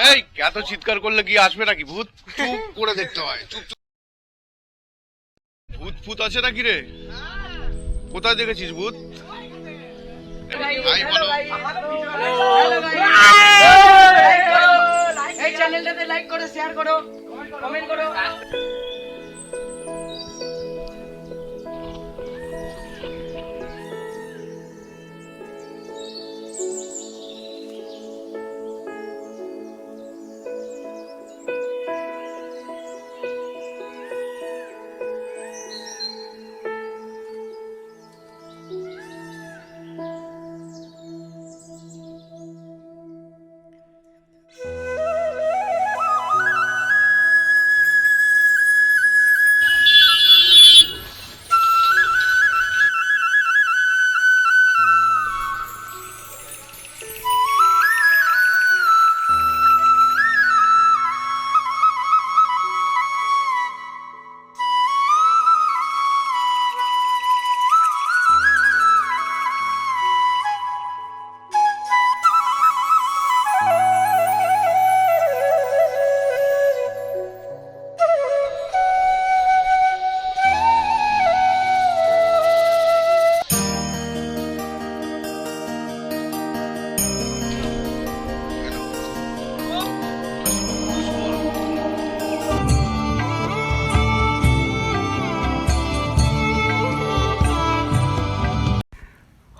এই এত চিৎকার করলে কি আসবে নাকি? ভূত চুপ করে দেখতে হয়। চুপ চুপ। ভূত ফুত আছে নাকি রে? কোথায় দেখেছিস ভূত? ভাই বলো। এই চ্যানেলটাতে লাইক করো, শেয়ার করো, কমেন্ট করো।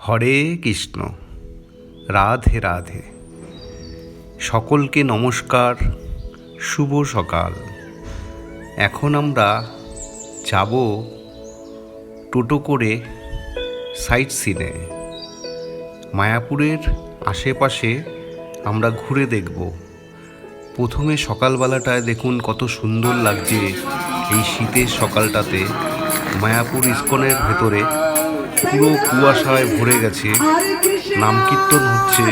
হরে কৃষ্ণ, রাধে রাধে। সকলকে নমস্কার, শুভ সকাল। এখন আমরা যাব টোটো করে সাইট সিনে। মায়াপুরের আশেপাশে আমরা ঘুরে দেখব। প্রথমে সকালবেলাটায় দেখুন কত সুন্দর লাগছে। এই শীতের সকালটাতে মায়াপুর ইস্কনের ভেতরে পুরো কুয়াশায় ভরে গেছে, নাম কীর্তন হচ্ছে।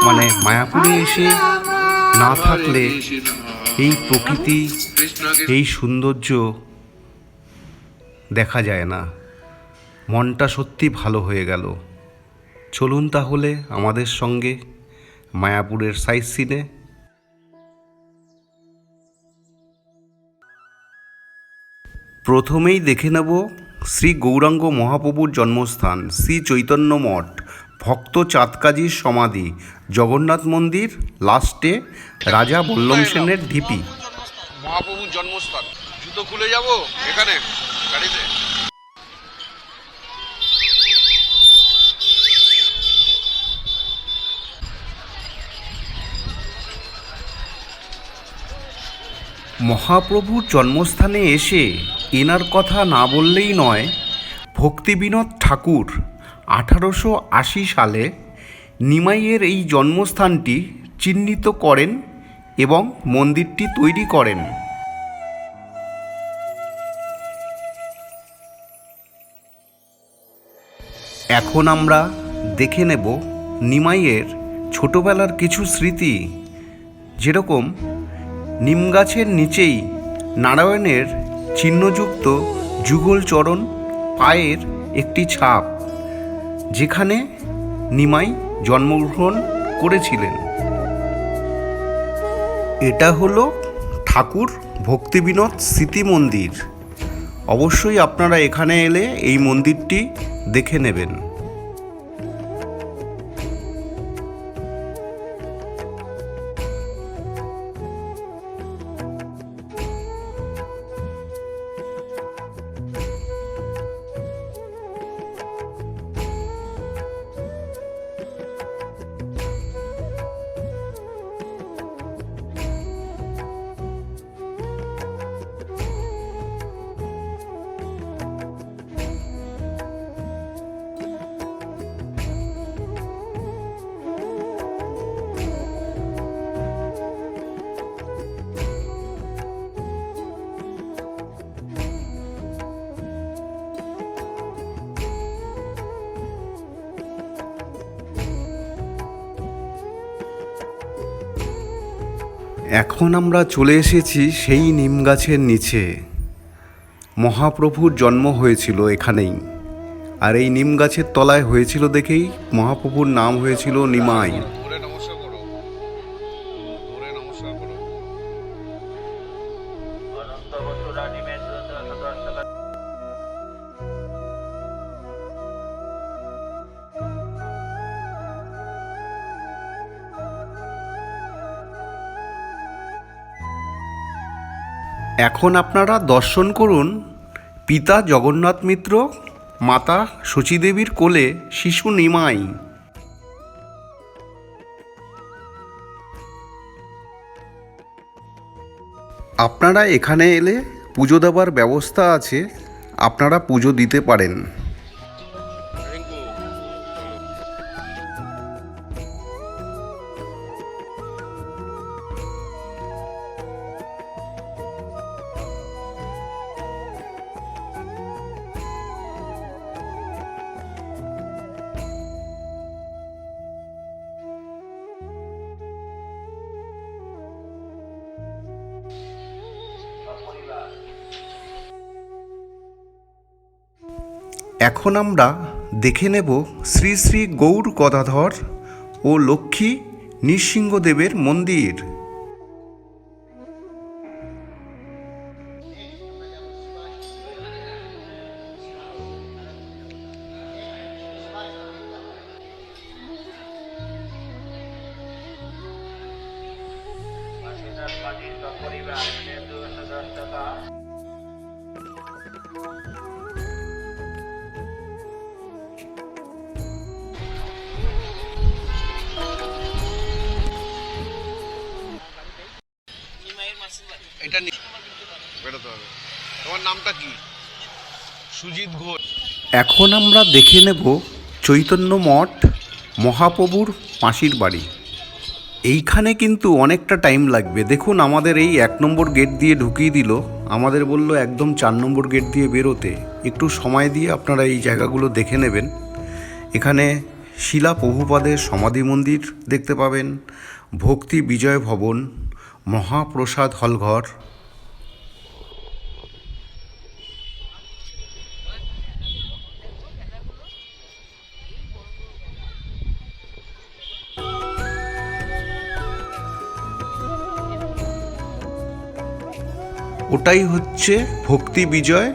মানে মায়াপুরে এসে না থাকলে এই প্রকৃতি, এই সৌন্দর্য দেখা যায় না। মনটা সত্যি ভালো হয়ে গেল। চলুন তাহলে আমাদের সঙ্গে মায়াপুরের সাইট সিনে। প্রথমেই দেখে নেব শ্রী গৌরাঙ্গ মহাপ্রভুর জন্মস্থান, শ্রী চৈতন্য মঠ, ভক্ত চাঁদকাজির সমাধি, জগন্নাথ মন্দির, লাস্টে রাজা বল্লভ সেনের ঢিপি। মহাপ্রভুর জন্মস্থান। জুতো খুলে যাব এখানে গাড়িতে। মহাপ্রভুর জন্মস্থানে এসে এনার কথা না বললেই নয়। ভক্তিবিনোদ ঠাকুর 1880 সালে নিমাইয়ের এই জন্মস্থানটি চিহ্নিত করেন এবং মন্দিরটি তৈরি করেন। এখন আমরা দেখে নেব নিমাইয়ের ছোটবেলার কিছু স্মৃতি। যেরকম নিম গাছের নিচেই নারায়ণের চিহ্নযুক্ত যুগল চরণ, পায়ের একটি ছাপ, যেখানে নিমাই জন্মগ্রহণ করেছিলেন। এটা হলো ঠাকুর ভক্তিবিনোদ স্মৃতি মন্দির। অবশ্যই আপনারা এখানে এলে এই মন্দিরটি দেখে নেবেন। এখন আমরা চলে এসেছি সেই নিম গাছের নিচে। মহাপ্রভুর জন্ম হয়েছিল এখানেই, আর এই নিম গাছের তলায় হয়েছিল দেখেই মহাপ্রভুর নাম হয়েছিল নিমাই। ধরে নমস্কার করো, ধরে নমস্কার করো। অনন্ত বসু রানী মেজ ১০ টাকা। এখন আপনারা দর্শন করুন পিতা জগন্নাথ মিত্র, মাতা শচীদেবীর কোলে শিশু নিমাই। আপনারা এখানে এলে পুজো দেওয়ার ব্যবস্থা আছে, আপনারা পুজো দিতে পারেন। Thank you. এখন আমরা দেখে নেব শ্রী শ্রী গৌর গদাধর ও লক্ষ্মী নৃসিংহদেবের মন্দির। বাসিন্দার মাঝি সপরিবার মেজ ১০ টাকা। এটা বেরোতে হবে। তোমার নামটা কি? সুজিত ঘোষ। এখন আমরা দেখে নেব চৈতন্য মঠ, মহাপ্রভুর মাসির বাড়ি। এইখানে কিন্তু অনেকটা টাইম লাগবে। দেখুন আমাদের এই ১ নম্বর গেট দিয়ে ঢুকিয়ে দিল, আমাদের বলল একদম ৪ নম্বর গেট দিয়ে বেরোতে। একটু সময় দিয়ে আপনারা এই জায়গাগুলো দেখে নেবেন। এখানে শিলা প্রভুপাদের সমাধি মন্দির দেখতে পাবেন, ভক্তি বিজয় ভবন, মহাপ্রসাদ হলঘর। ওটাই হচ্ছে ভক্তি বিজয়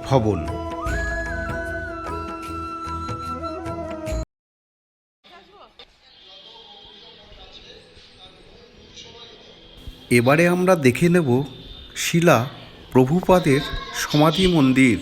ভবন। এবারে আমরা দেখে নেব শিলা প্রভুপাদের সমাধি মন্দির।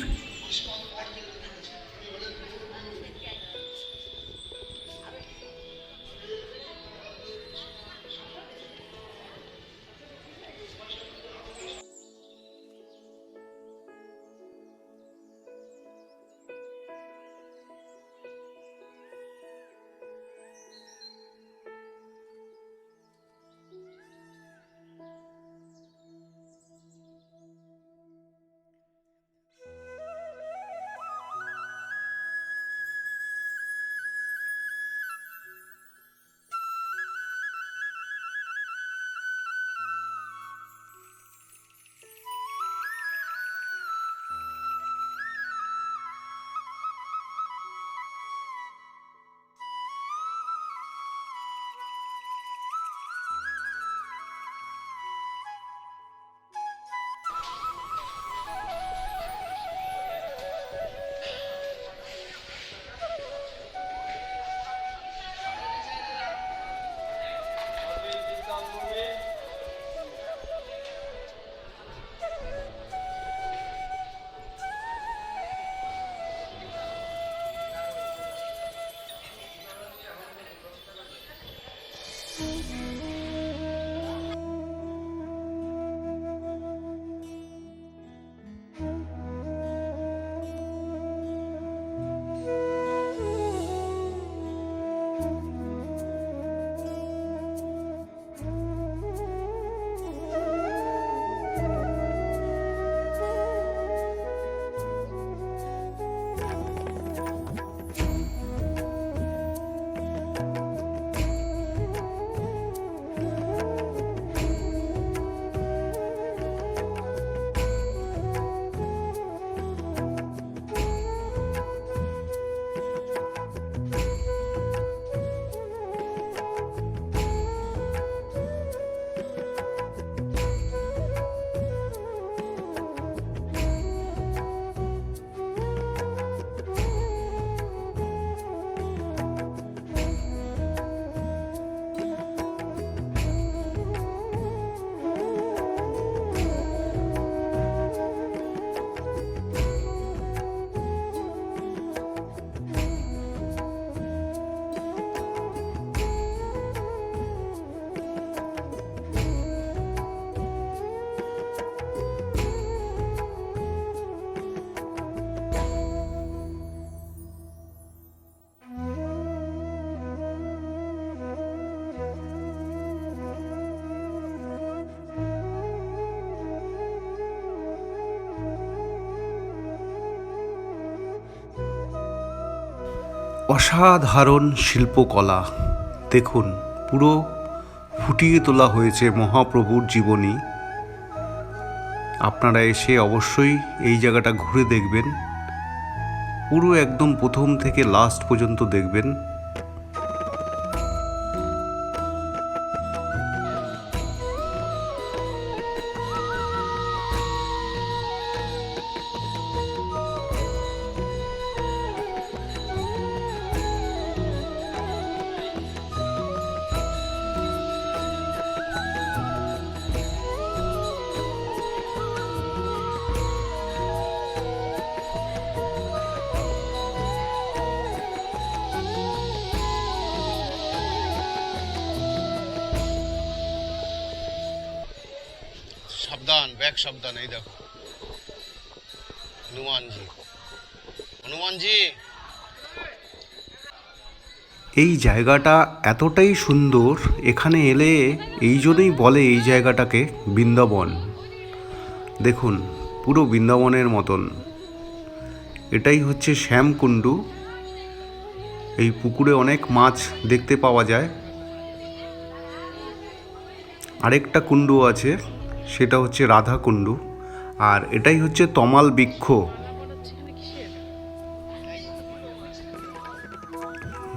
অসাধারণ শিল্পকলা, দেখুন পুরো ফুটিয়ে তোলা হয়েছে মহাপ্রভুর জীবনী। আপনারা এসে অবশ্যই এই জায়গাটা ঘুরে দেখবেন, পুরো একদম প্রথম থেকে লাস্ট পর্যন্ত দেখবেন। সাবধান, ব্যাগ সাবধান। এই দেখো হনুমানজি, হনুমানজি। এই জায়গাটা এতটাই সুন্দর, এখানে এলে এই জন্যই বলে এই জায়গাটাকে বৃন্দাবন। দেখুন পুরো বৃন্দাবনের মতন। এটাই হচ্ছে শ্যামকুণ্ডু। এই পুকুরে অনেক মাছ দেখতে পাওয়া যায়। আরেকটা কুণ্ডু আছে, সেটা হচ্ছে রাধা কুণ্ডু। আর এটাই হচ্ছে তমাল বৃক্ষ।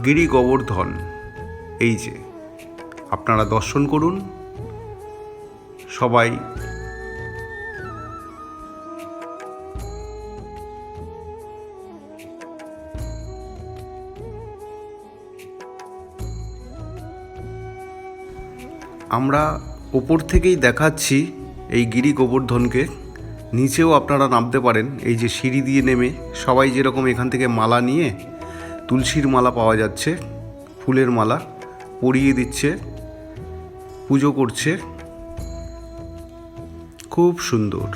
গিরি গোবর্ধন, এই যে আপনারা দর্শন করুন সবাই। আমরা ওপর থেকেই দেখাচ্ছি এই গিরি গোবর্ধনকে। নিচেও আপনারা নামতে পারেন, এই যে সিঁড়ি দিয়ে নেমে সবাই যেরকম এখান থেকে মালা নিয়ে, তুলসীর মালা পাওয়া যাচ্ছে, ফুলের মালা পরিয়ে দিচ্ছে, পুজো করছে। খুব সুন্দর।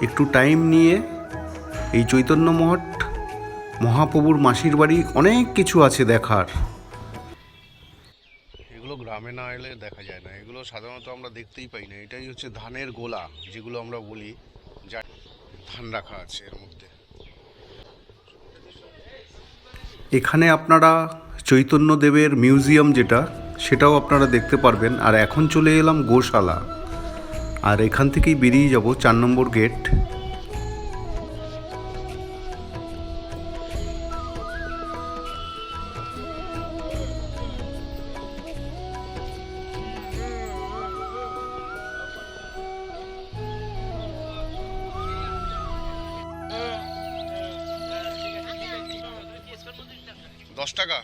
একটু টাইম নিয়ে এই চৈতন্য মঠ, মহাপ্রভুর মাসির বাড়ি, অনেক কিছু আছে দেখার। এগুলো গ্রামে না এলে দেখা যায় না, এগুলো সাধারণত আমরা দেখতেই পাই না। এটাই হচ্ছে ধানের গোলা, যেগুলো আমরা বলি, যা ধান রাখা আছে এর মধ্যে। এখানে আপনারা চৈতন্যদেবের মিউজিয়াম যেটা, সেটাও আপনারা দেখতে পারবেন। আর এখন চলে এলাম গোশালা, আর এখান থেকেই বেরিয়ে যাব 4 নম্বর গেট। $10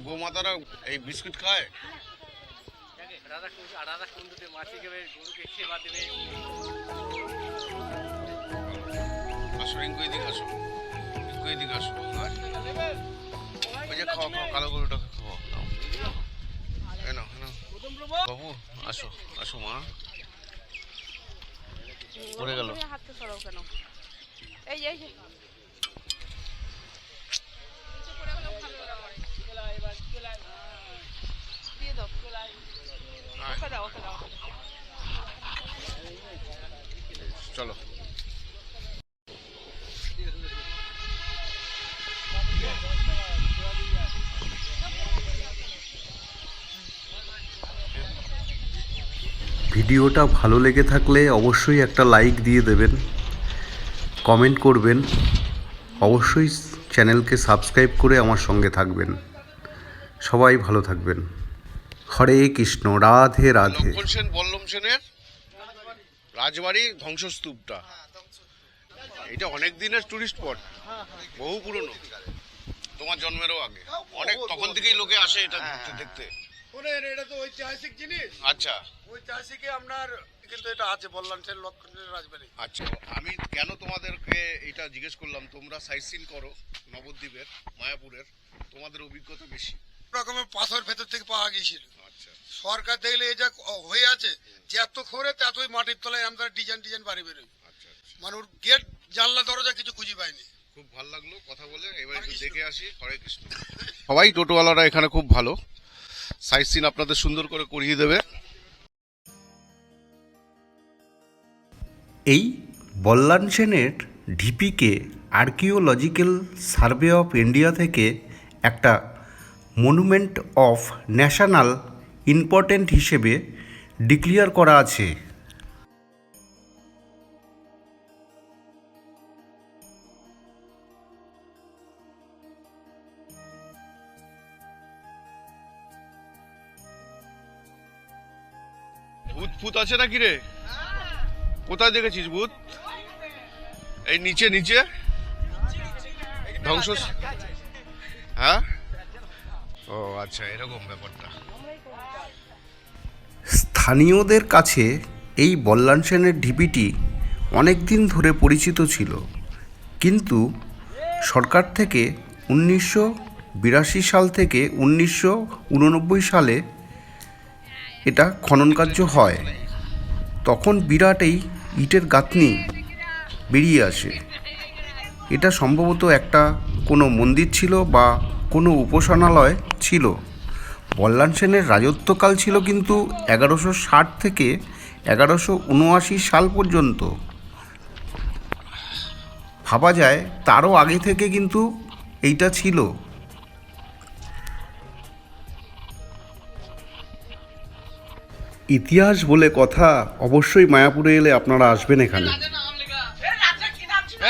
গোমাতারা এই বিস্কুট খায়। আসো রিঙ্কু, এদিকে আসো, রিঙ্কু এদিকে আসো। ওই যে খাওয়া খাওয়া কালো গরুটাকে খাওয়া। এই নাও, এই নাও। বাবু আসো, আসো মা। পড়ে গেল। চলো। ভিডিওটা ভালো লেগে থাকলে অবশ্যই একটা লাইক দিয়ে দেবেন, কমেন্ট করবেন, অবশ্যই চ্যানেলকে সাবস্ক্রাইব করে আমার সঙ্গে থাকবেন। সবাই ভালো থাকবেন। হরে কৃষ্ণ, রাধে রাধে। লক্ষণ সেন, বল্লম সেনের রাজবাড়ি ধ্বংসস্তূপটা, এটা অনেক দিনের টুরিস্ট স্পট, বহু পুরনো, তোমার জন্মেরও আগে। অনেক তখন থেকেই লোকে আসে এটা দেখতে। এটা তো ঐতিহাসিক জিনিস। আচ্ছা, ঐতিহাসিকে আপনার কিন্তু এটা আছে, বললাম সে লক্ষণ সেনের রাজবাড়ি। আচ্ছা। আমি কেন তোমাদেরকে এটা জিজ্ঞেস করলাম, তোমরা সাইট সিন করো নবদ্বীপের, মায়াপুরের, তোমাদের অভিজ্ঞতা বেশি। রকমের পাথর ভেতর থেকে পাওয়া গিয়েছিল। আচ্ছা, সরকার দেখলে এই যা হয়ে আছে, যে এত খোরে এতই মাটির তলায় আমরা ডিজাইন ডিজাইন বাড়ি বেরোই। আচ্ছা, আচ্ছা। মানে ওর গেট জানলা দরজা কিছু খুঁজে পাইনি। খুব ভালো লাগলো কথা বলে। এবার একটু দেখে আসি। হরে কৃষ্ণ। সবাই টোটোওয়ালারা এখানে খুব ভালো, সাইট সিন আপনাদের সুন্দর করে করিয়ে দেবে। এই বল্লাল সেনের ঢিপিকে আর্কিওলজিক্যাল সার্ভে অফ ইন্ডিয়া থেকে একটা মনুমেন্ট অফ ন্যাশনাল ইম্পর্ট্যান্ট হিসেবে ডিক্লেয়ার করা আছে। ভূত ফুত আছে নাকি রে? কোথায় দেখেছিস ভূত? এই নিচে নিচে ধ্বংস। হ্যাঁ, ও আচ্ছা, এরকম ব্যাপারটা। স্থানীয়দের কাছে এই বল্লাল সেনের ঢিবিটি অনেক দিন ধরে পরিচিত ছিল, কিন্তু সরকার থেকে 1982 সাল থেকে 1989 সালে এটা খনন কার্য হয়। তখন বিরাট এই ইটের গাঁথনি বেরিয়ে আসে। এটা সম্ভবত একটা কোনো মন্দির ছিল বা কোনো উপাসনালয় ছিল। বল্লাল সেনের রাজত্বকাল ছিল কিন্তু 1160 থেকে 1179 সাল পর্যন্ত। ভাবা যায় তারও আগে থেকে কিন্তু এইটা ছিল। ইতিহাস বলে কথা, অবশ্যই মায়াপুরে এলে আপনারা আসবেন এখানে।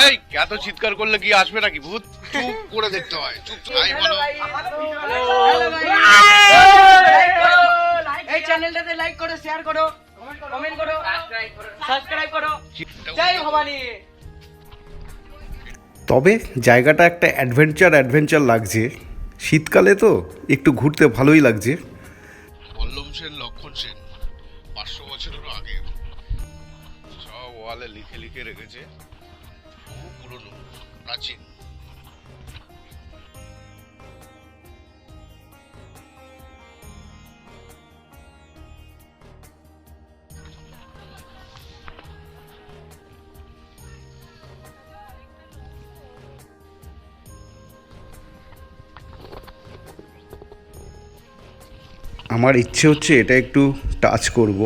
এই এত চিৎকার করলে কি আসবে নাকি ভূত? চুপ করে দেখতে হয়, চুপ চুপ। আই বলো। এই চ্যানেলটাতে লাইক করো, শেয়ার করো, কমেন্ট করো, সাবস্ক্রাইব করো। জয় ভবানী। তবে জায়গাটা একটা অ্যাডভেঞ্চার লাগছে। শীতকালে তো একটু ঘুরতে ভালোই লাগছে। বল্লম সেন, লক্ষণ সেন 500 বছরেরও আগে সব ওয়ালে লিখে লিখে রেখেছে। বহু পুরনো, প্রাচীন। আমার ইচ্ছে হচ্ছে এটা একটু টাচ করব।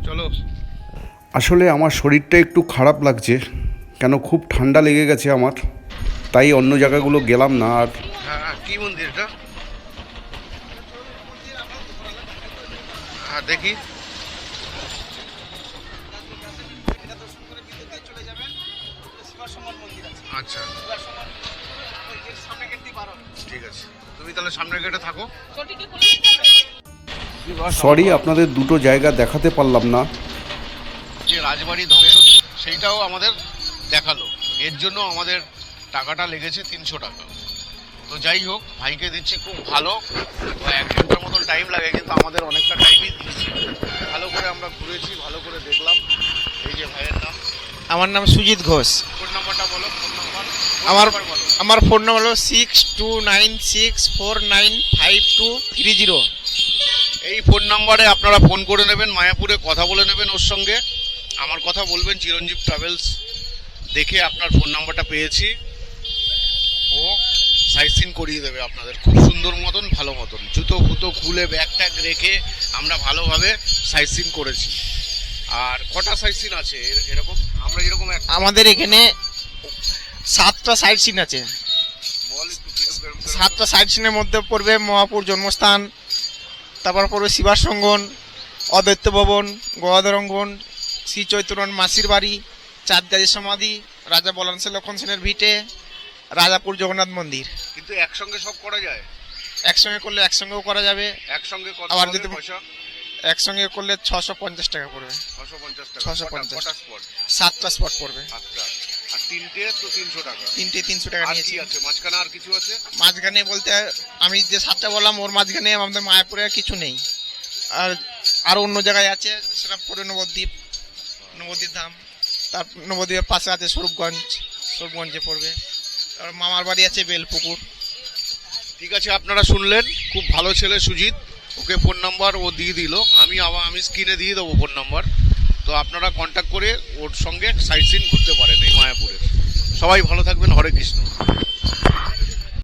চলো। আসলে আমার শরীরটা একটু খারাপ লাগছে, কেন খুব ঠান্ডা লেগে গেছে আমার, তাই অন্য জায়গাগুলো গেলাম না। আর হ্যাঁ, কি মন্দির এটা? হ্যাঁ, দেখি। আচ্ছা, ঠিক আছে, তুমি তাহলে সামনের গেটে থাকো। সরি, আপনাদের দুটো জায়গা দেখাতে পারলাম না। যে রাজবাড়ি ধ্বংস, সেইটাও আমাদের দেখালো। এর জন্য আমাদের টাকাটা লেগেছে 300 টাকা। তো যাই হোক, ভাইকে দিচ্ছি খুব ভালো। 1 ঘন্টার মতন টাইম লাগে, কিন্তু আমাদের অনেকটা টাইমই দিচ্ছি। ভালো করে আমরা ঘুরেছি, ভালো করে দেখলাম। এই যে ভাইয়ের নাম। আমার নাম সুজিত ঘোষ। ফোন নাম্বারটা বলো। ফোন নাম্বার আমার ফোন নাম্বার হলো 6296495230। এই ফোন নাম্বারে আপনারা ফোন করে নেবেন, মায়াপুরে কথা বলে নেবেন ওর সঙ্গে। আমার কথা বলবেন চিরঞ্জীব ট্রাভেলস দেখে আপনার ফোন নাম্বারটা পেয়েছি। ও সাইট সিন করিয়ে দেবে আপনাদের খুব সুন্দর মতন, ভালো মতন। জুতো ফুতো খুলে ব্যাগ ট্যাগ রেখে আমরা ভালোভাবে সাইট সিন করেছি। আর কটা সাইট সিন আছে এরকম? আমরা যেরকম আমাদের এখানে 7টা সাইট সিন আছে। বল একটু কিরকম 7টা সাইট সিনের মধ্যে পড়বে মহাপুর জন্মস্থান, তারপর পড়বে শিবাস সঙ্গন, অদ্বৈত ভবন, গদাধর অঙ্গন, শ্রী চৈতন্য মাসির বাড়ি, চাঁদগাজী সমাধি, রাজা বল্লাল সেন লক্ষণ সেনের ভিটে, রাজাপুর জগন্নাথ মন্দির। কিন্তু একসঙ্গে সব করা যায়? একসঙ্গে করলে একসঙ্গেও করা যাবে। একসঙ্গে কত আবার হবে যদি পয়সা? একসঙ্গে করলে 650 টাকা পড়বে। 650 টাকা। 650 কটা স্পট? 7টা স্পট পড়বে। আচ্ছা, আর তিনটে তো 300 টাকা। 300 টাকা আর নিয়েছি। কি আছে মাঝখানে? আর কিছু আছে মাঝখানে বলতে আমি যে 7টা বললাম ওর মাঝখানে আমাদের মায়াপুরে আর কিছু নেই। আর অন্য জায়গায় আছে, সেটা পড়ে নবদ্বীপ ধাম। তার নবদ্বীপের পাশে আছে স্বরূপগঞ্জে পড়বে। আর মামার বাড়ি আছে বেলপুকুর। ঠিক আছে, আপনারা শুনলেন। খুব ভালো ছেলে সুজিত, ওকে ফোন নাম্বার ও দিয়ে দিল। আমি স্ক্রিনে দিয়ে দেবো ফোন নাম্বার। তো আপনারা কন্ট্যাক্ট করে ওর সঙ্গে সাইট সিন ঘুরতে পারেন এই মায়াপুরের। সবাই ভালো থাকবেন। হরে কৃষ্ণ।